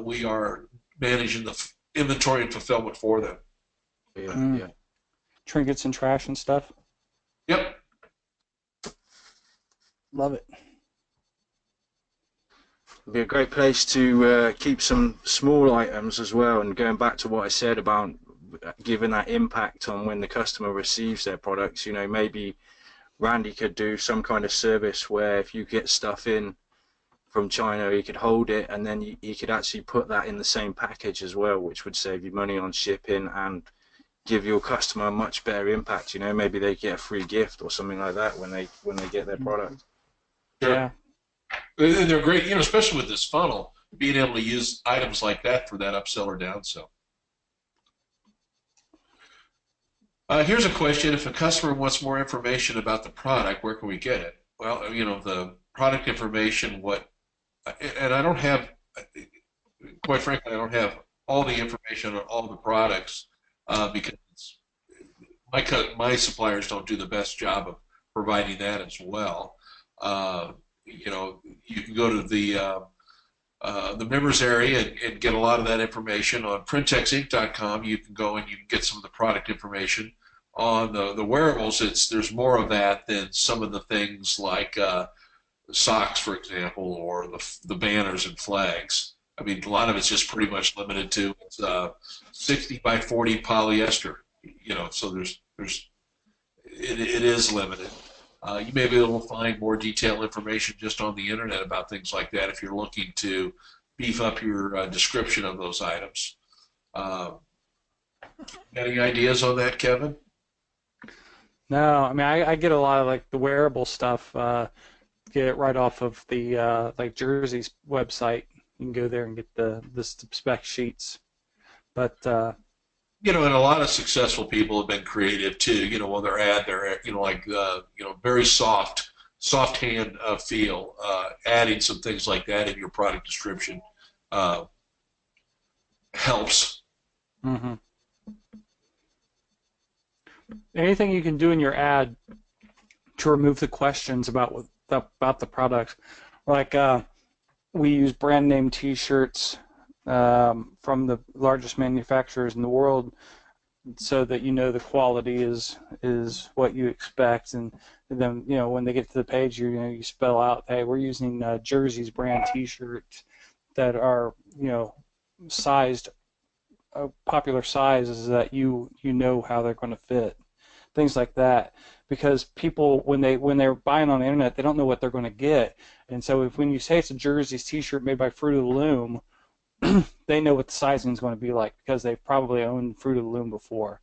S1: we are managing the inventory and fulfillment for them.
S3: Yeah.
S2: Trinkets and trash and stuff.
S1: Yep.
S2: Love it.
S3: It'd be a great place to keep some small items as well, and going back to what I said about giving that impact on when the customer receives their products. Maybe Randy could do some kind of service where if you get stuff in from China, he could hold it, and then he could actually put that in the same package as well, which would save you money on shipping, and give your customer a much better impact. You know, maybe they get a free gift or something like that when they get their product.
S1: Sure.
S2: Yeah.
S1: And they're great, especially with this funnel, being able to use items like that for that upsell or downsell. Here's a question. If a customer wants more information about the product, where can we get it? Well, the product information, and I don't have, quite frankly, I don't have all the information on all the products because my suppliers don't do the best job of providing that as well. You can go to the members area and get a lot of that information on PrintexInc.com. You can go and you can get some of the product information. On the wearables, there's more of that than some of the things like socks, for example, or the banners and flags. I mean, a lot of it's just pretty much limited to 60 by 40 polyester. So it is limited. You may be able to find more detailed information just on the internet about things like that if you're looking to beef up your description of those items. Any ideas on that, Kevin?
S2: No, I mean I get a lot of like the wearable stuff. Get it right off of the like Jersey's website. You can go there and get the spec sheets. But
S1: and a lot of successful people have been creative too. When they're very soft hand feel. Adding some things like that in your product description helps.
S2: Mm-hmm. Anything you can do in your ad to remove the questions about the product, like we use brand name T-shirts from the largest manufacturers in the world, so that the quality is what you expect, and then when they get to the page, you spell out, hey, we're using Jersey's brand T-shirts that are sized. Popular sizes that you know how they're going to fit, things like that, because people when they're buying on the internet, they don't know what they're going to get, and so when you say it's a Jersey's T-shirt made by Fruit of the Loom, they know what the sizing is going to be like because they've probably owned Fruit of the Loom before.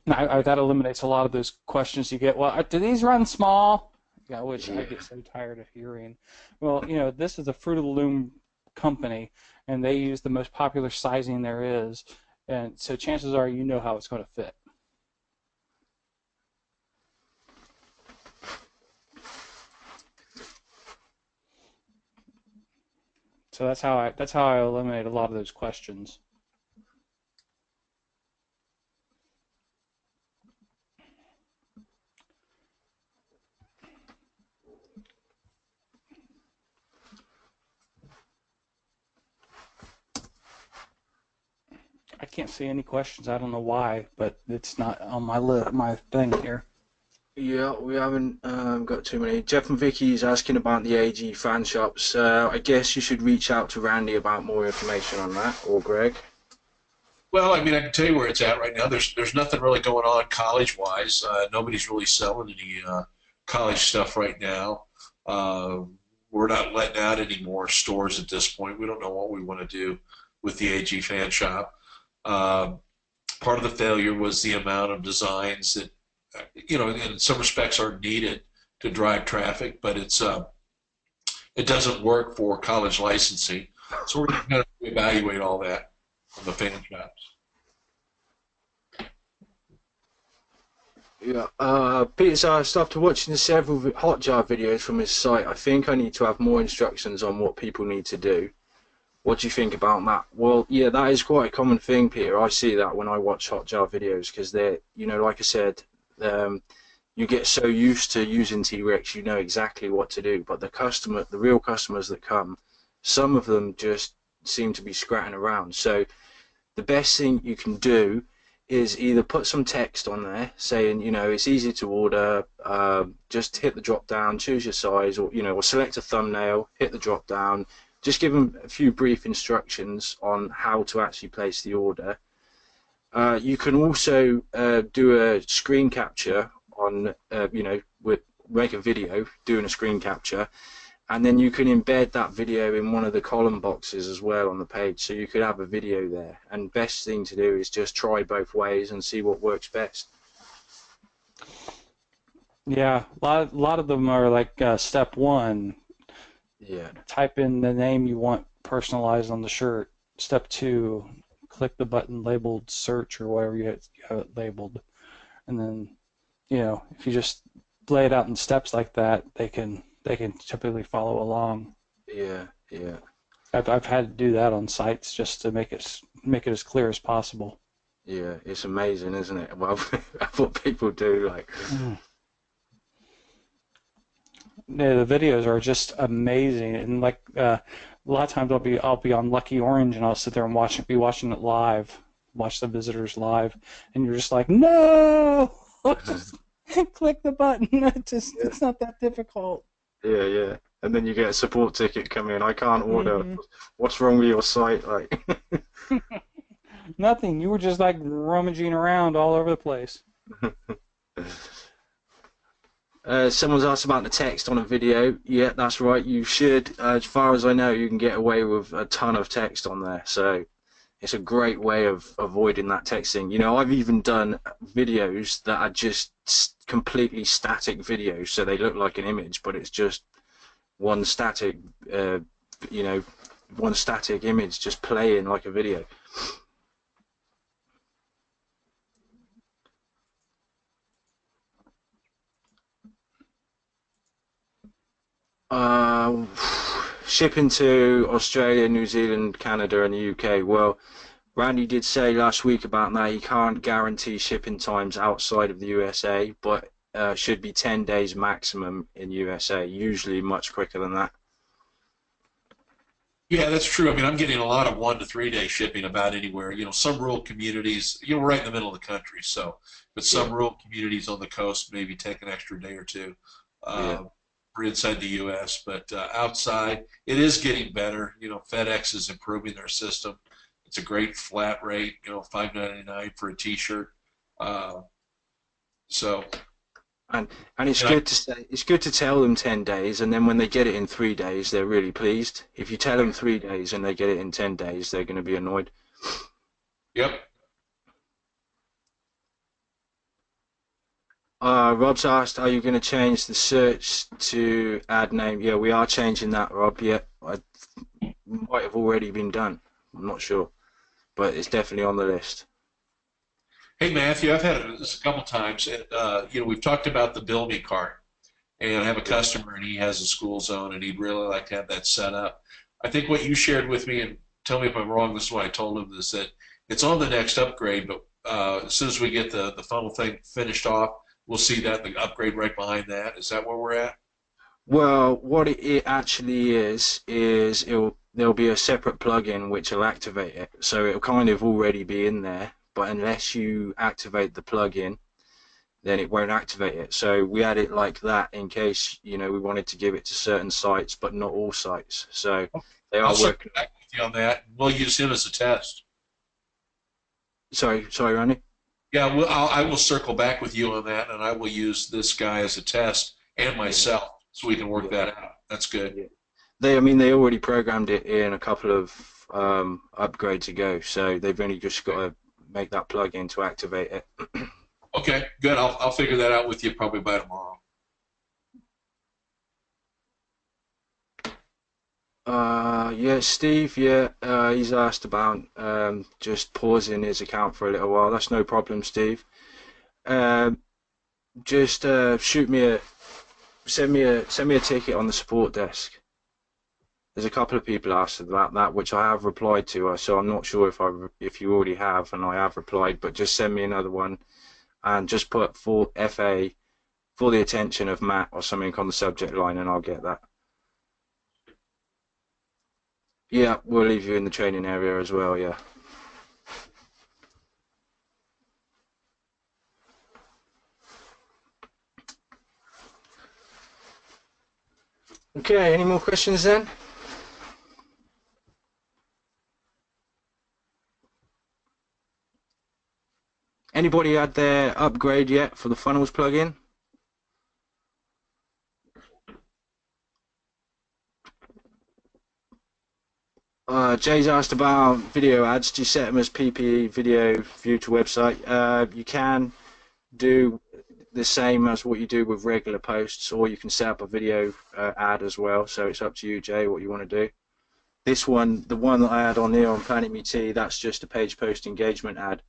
S2: That eliminates a lot of those questions you get. Well, do these run small? Yeah, which I get so tired of hearing. Well, this is a Fruit of the Loom company, and they use the most popular sizing there is, and so chances are how it's going to fit. So that's how I eliminate a lot of those questions. I can't see any questions. I don't know why, but it's not on my thing here.
S3: Yeah, we haven't got too many. Jeff and Vicky is asking about the AG fan shops. I guess you should reach out to Randy about more information on that, or Greg.
S1: Well, I mean, I can tell you where it's at right now. There's nothing really going on college-wise. Nobody's really selling any college stuff right now. We're not letting out any more stores at this point. We don't know what we want to do with the AG fan shop. Part of the failure was the amount of designs that, in some respects are needed to drive traffic, but it doesn't work for college licensing. So we're going to evaluate all that on the fan shops.
S3: Yeah, Peter says, after watching several Hotjar videos from his site, I think I need to have more instructions on what people need to do. What do you think about that? Well, yeah, that is quite a common thing, Peter. I see that when I watch Hotjar videos because they're, like I said, you get so used to using T-Rex, you know exactly what to do. But the real customers that come, some of them just seem to be scratching around. So the best thing you can do is either put some text on there saying, it's easy to order, just hit the drop down, choose your size, or, or select a thumbnail, hit the drop down. Just give them a few brief instructions on how to actually place the order. You can also do a screen capture on, make a video doing a screen capture and then you can embed that video in one of the column boxes as well on the page, so you could have a video there. And best thing to do is just try both ways and see what works best.
S2: Yeah, a lot of them are like step one.
S3: Yeah.
S2: Type in the name you want personalized on the shirt. Step two, click the button labeled search or whatever you have it labeled. And then, you know, if you just lay it out in steps like that, they can typically follow along.
S3: Yeah, yeah.
S2: I've had to do that on sites just to make it as clear as possible.
S3: Yeah, it's amazing, isn't it? Well, what people do, like.
S2: Yeah, the videos are just amazing, and like a lot of times I'll be on Lucky Orange and I'll sit there and be watching it live, watch the visitors live, and you're just like, no, just click the button. It's not that difficult.
S3: Yeah, yeah. And then you get a support ticket coming in. I can't order. What's wrong with your site? Like.
S2: Nothing. You were just like rummaging around all over the place.
S3: Someone's asked about the text on a video. Yeah, that's right. You should. As far as I know, you can get away with a ton of text on there. So it's a great way of avoiding that texting. You know, I've even done videos that are just completely static videos, so they look like an image, but it's just one static, you know, one static image just playing like a video. Shipping to Australia, New Zealand, Canada, and the UK. Well, Randy did say last week about that he can't guarantee shipping times outside of the USA, but should be 10 days maximum in USA, usually much quicker than that.
S1: Yeah, that's true. I mean, I'm getting a lot of 1 to 3 day shipping about anywhere. You know, some rural communities, you know, right in the middle of the country. So, but some rural communities on the coast maybe take an extra day or two. For inside the U.S., but outside, it is getting better. You know, FedEx is improving their system. It's a great flat rate, you know, $5.99 for a T-shirt. So,
S3: and it's good to say, it's good to tell them 10 days, and then when they get it in 3 days, they're really pleased. If you tell them 3 days and they get it in 10 days, they're going to be annoyed.
S1: Yep.
S3: Rob's asked, are you going to change the search to ad name? Yeah, we are changing that, Rob. Yeah, it might have already been done. I'm not sure, but it's definitely on the list.
S1: Hey, Matthew, I've had this a couple times. You know, we've talked about the Bill Me cart, and I have a customer, and he has a school zone, and he'd really like to have that set up. I think what you shared with me, and tell me if I'm wrong, this is what I told him, is that it's on the next upgrade, but as soon as we get the funnel thing finished off, we'll see that the upgrade right behind that. Is that where we're at?
S3: Well, what it actually is there'll be a separate plugin which will activate it. So it'll kind of already be in there, but unless you activate the plugin, then it won't activate it. So we add it like that in case, you know, we wanted to give it to certain sites, but not all sites. So they are working.
S1: I'll back with you on that. We'll use him as a test.
S3: Sorry, Randy.
S1: Yeah, I will circle back with you on that, and I will use this guy as a test and myself, so we can work that out. That's good.
S3: Yeah. They already programmed it in a couple of upgrades ago, so they've only just got to make that plug-in to activate it.
S1: Okay, good. I'll figure that out with you probably by tomorrow.
S3: Yeah, Steve, he's asked about just pausing his account for a little while. That's no problem, Steve. Just send me a ticket on the support desk. There's a couple of people asked about that, which I have replied to. So I'm not sure if you already have, and I have replied, but just send me another one, and just put for FA for the attention of Matt or something on the subject line, and I'll get that. Yeah, we'll leave you in the training area as well, yeah. Okay, any more questions then? Anybody had their upgrade yet for the funnels plugin? Jay's asked about video ads. Do you set them as PPE video view to website? You can do the same as what you do with regular posts, or you can set up a video ad as well. So it's up to you, Jay, what you want to do. This one, the one that I had on here on Planet Me Tea, that's just a page post engagement ad.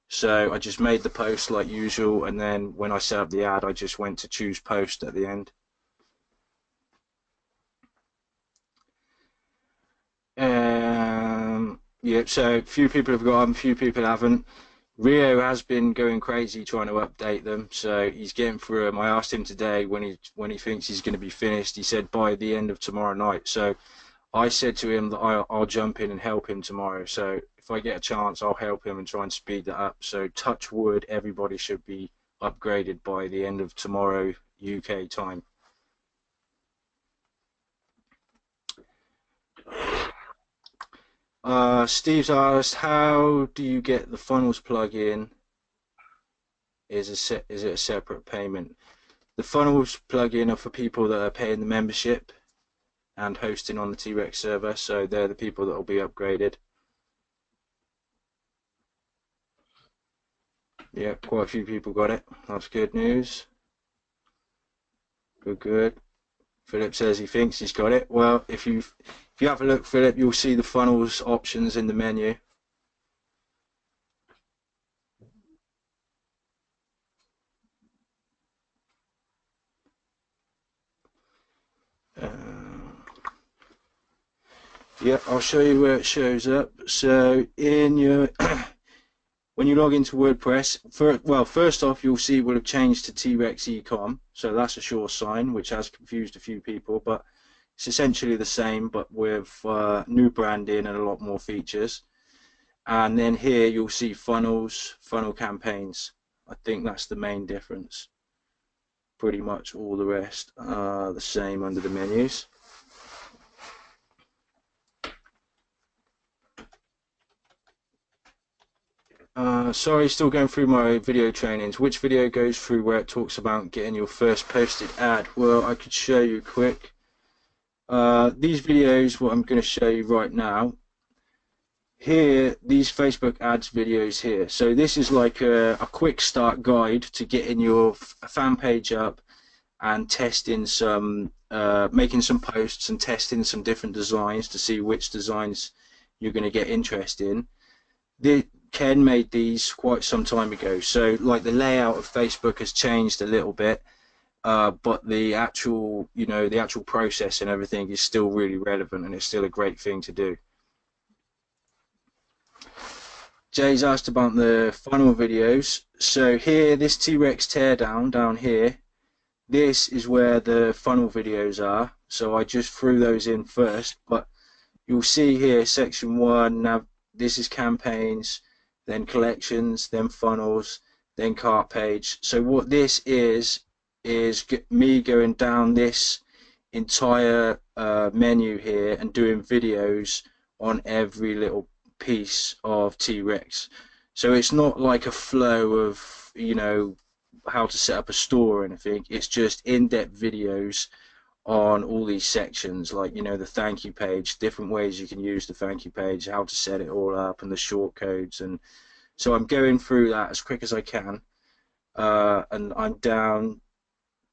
S3: So I just made the post like usual, and then when I set up the ad, I just went to choose post at the end. Yeah, so few people have got them, few people haven't. Rio has been going crazy trying to update them, so he's getting through them. I asked him today when he thinks he's going to be finished. He said by the end of tomorrow night. So I said to him that I'll jump in and help him tomorrow. So if I get a chance, I'll help him and try and speed that up. So touch wood, everybody should be upgraded by the end of tomorrow UK time. Steve's asked, how do you get the funnels plugin? Is it a separate payment? The funnels plugin are for people that are paying the membership and hosting on the T-Rex server, so they're the people that will be upgraded. Yeah, quite a few people got it. That's good news. Good. Philip says he thinks he's got it. Well, if you have a look, Philip, you'll see the funnels options in the menu. Yeah, I'll show you where it shows up. So in your when you log into WordPress, first off, you'll see we'll have changed to T-REXecom. So that's a sure sign, which has confused a few people, but it's essentially the same, but with new branding and a lot more features. And then here you'll see funnels, funnel campaigns. I think that's the main difference. Pretty much all the rest are the same under the menus. Sorry, still going through my video trainings. Which video goes through where it talks about getting your first posted ad? Well, I could show you quick. These videos, what I'm going to show you right now, here, these Facebook ads videos here. So this is like a quick start guide to getting your fan page up and testing some, making some posts and testing some different designs to see which designs you're going to get interest in. Ken made these quite some time ago, so like the layout of Facebook has changed a little bit, but the actual, the actual process and everything is still really relevant, and it's still a great thing to do. Jay's asked about the funnel videos. So here, this T-Rex teardown down here, this is where the funnel videos are. So I just threw those in first, but you'll see here, section 1, now this is campaigns, then collections, then funnels, then cart page. So what this is me going down this entire menu here and doing videos on every little piece of T-Rex. So it's not like a flow of, how to set up a store or anything. It's just in-depth videos on all these sections, like the thank you page, different ways you can use the thank you page, how to set it all up, and the short codes. And so I'm going through that as quick as I can, and I'm down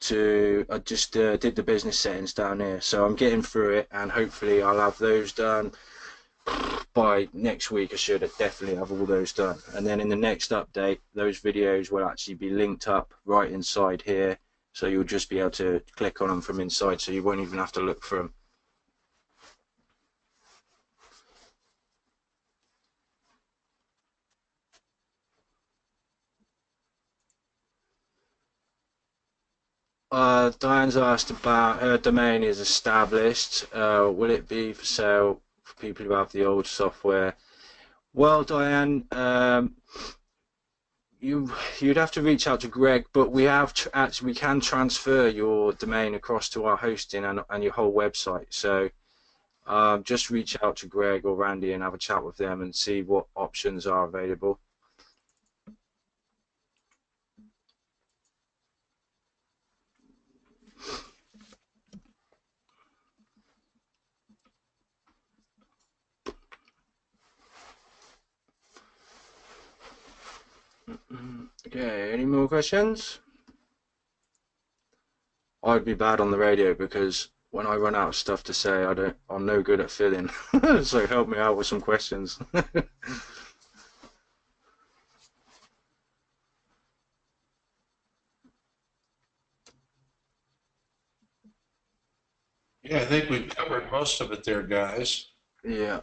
S3: to, I just did the business settings down here, so I'm getting through it, and hopefully I'll have those done by next week. I should definitely have all those done, and then in the next update those videos will actually be linked up right inside here. So you'll just be able to click on them from inside, so you won't even have to look for them. Diane's asked about her domain is established. Will it be for sale for people who have the old software? Well, Diane, you'd have to reach out to Greg, but we can transfer your domain across to our hosting and your whole website. So just reach out to Greg or Randy and have a chat with them and see what options are available. Okay, any more questions? I'd be bad on the radio because when I run out of stuff to say, I'm no good at filling. So help me out with some questions.
S1: Yeah, I think we've covered most of it there, guys.
S3: Yeah.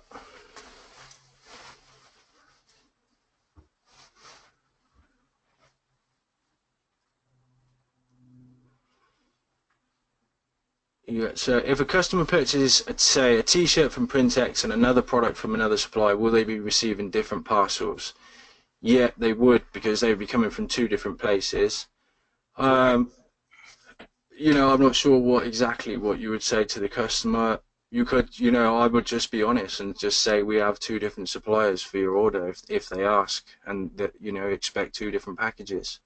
S3: Yeah, so if a customer purchases, say, a T-shirt from Printex and another product from another supplier, will they be receiving different parcels? Yeah, they would, because they would be coming from two different places.
S1: Correct.
S3: I'm not sure exactly what you would say to the customer. You could, I would just be honest and just say we have two different suppliers for your order if they ask, and that, expect two different packages.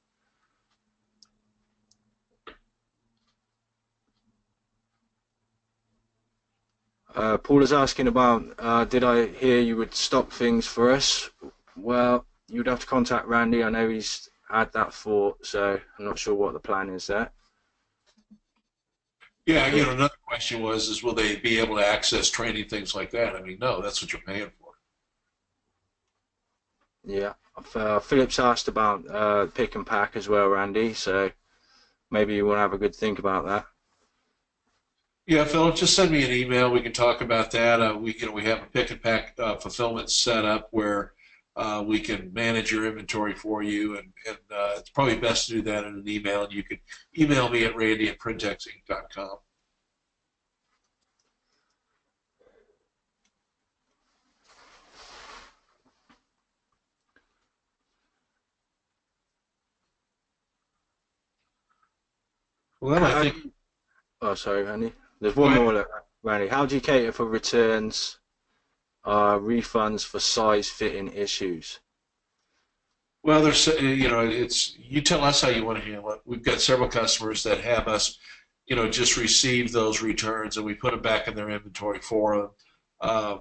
S3: Paul is asking about, did I hear you would stock things for us? Well, you'd have to contact Randy. I know he's had that thought, so I'm not sure what the plan is there.
S1: Yeah, another question is will they be able to access training, things like that? I mean, no, that's what you're paying for.
S3: Yeah. Philip's asked about pick and pack as well, Randy, so maybe you want to have a good think about that.
S1: Yeah, Philip, just send me an email. We can talk about that. We have a pick and pack fulfillment set up where we can manage your inventory for you, and it's probably best to do that in an email. And you can email me at randy@printexinc.com. Well, then I
S3: How
S1: think.
S3: do you, oh, sorry, Randy. There's one more, Randy. How do you cater for returns, refunds for size fitting issues?
S1: Well, it's you tell us how you want to handle it. We've got several customers that have us, just receive those returns and we put them back in their inventory for them. Uh,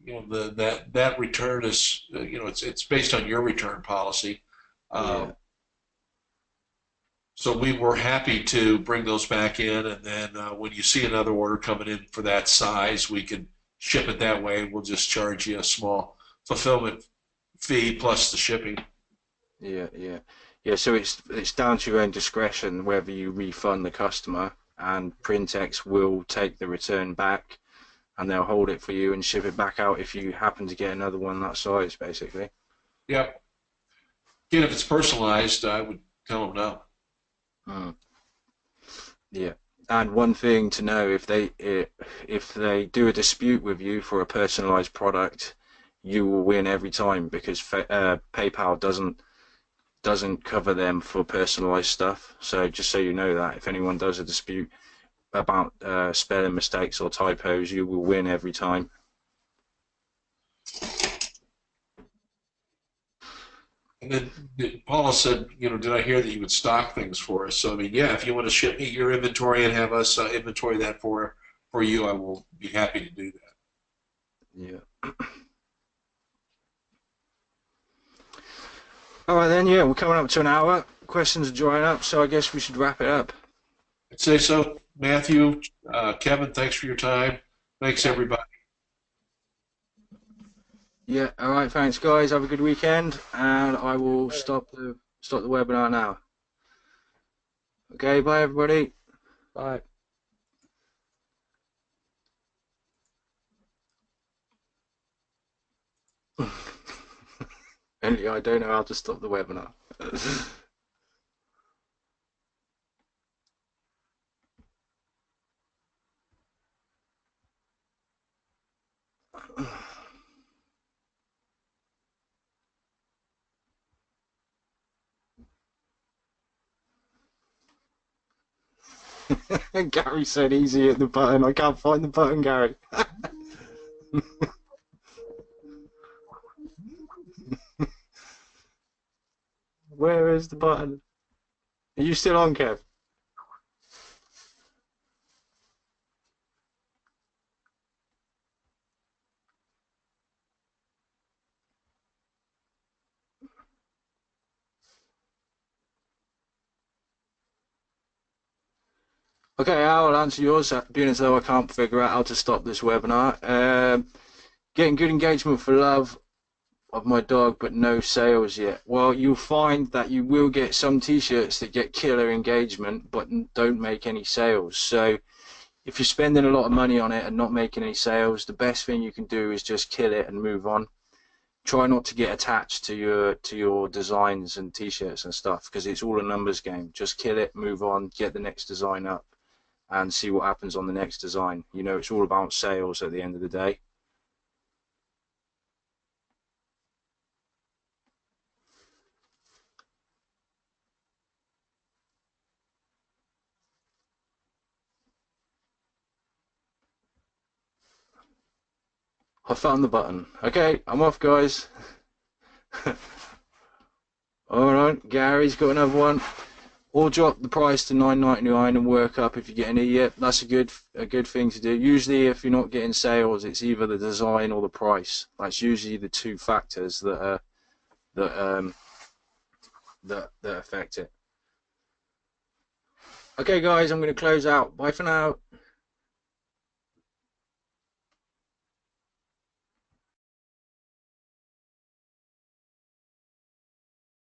S1: that return is, it's based on your return policy.
S3: Yeah.
S1: Um, so we were happy to bring those back in, and then when you see another order coming in for that size, we can ship it that way. We'll just charge you a small fulfillment fee plus the shipping.
S3: Yeah. So it's down to your own discretion whether you refund the customer, and Printex will take the return back, and they'll hold it for you and ship it back out if you happen to get another one that size, basically.
S1: Yep. Again, if it's personalized, I would tell them no.
S3: Mm. Yeah. And one thing to know, if they do a dispute with you for a personalized product, you will win every time because PayPal doesn't cover them for personalized stuff. So just so you know that if anyone does a dispute about spelling mistakes or typos, you will win every time.
S1: And then Paula said, did I hear that you would stock things for us? So I mean, yeah, if you want to ship me your inventory and have us inventory that for you, I will be happy to do that.
S3: Yeah. All right then. Yeah, we're coming up to an hour. Questions are drying up, so I guess we should wrap it up.
S1: I'd say so. Matthew, Kevin, thanks for your time. Thanks everybody.
S3: Yeah. All right. Thanks, guys. Have a good weekend, and I will stop the webinar now. Okay. Bye, everybody.
S2: Bye.
S3: Only I don't know how to stop the webinar. Gary said easy at the button. I can't find the button, Gary. Where is the button? Are you still on, Kev? Okay, I'll answer yours, being as though I can't figure out how to stop this webinar. Getting good engagement for love of my dog, but no sales yet. Well, you'll find that you will get some t-shirts that get killer engagement, but don't make any sales. So if you're spending a lot of money on it and not making any sales, the best thing you can do is just kill it and move on. Try not to get attached to your designs and t-shirts and stuff, because it's all a numbers game. Just kill it, move on, get the next design up, and see what happens on the next design. You know, it's all about sales at the end of the day. I found the button. Okay, I'm off, guys. Alright, Gary's got another one. Or drop the price to $9.99 and work up if you get any. Yep, that's a good thing to do. Usually, if you're not getting sales, it's either the design or the price. That's usually the two factors that affect it. Okay, guys, I'm going to close out. Bye for now.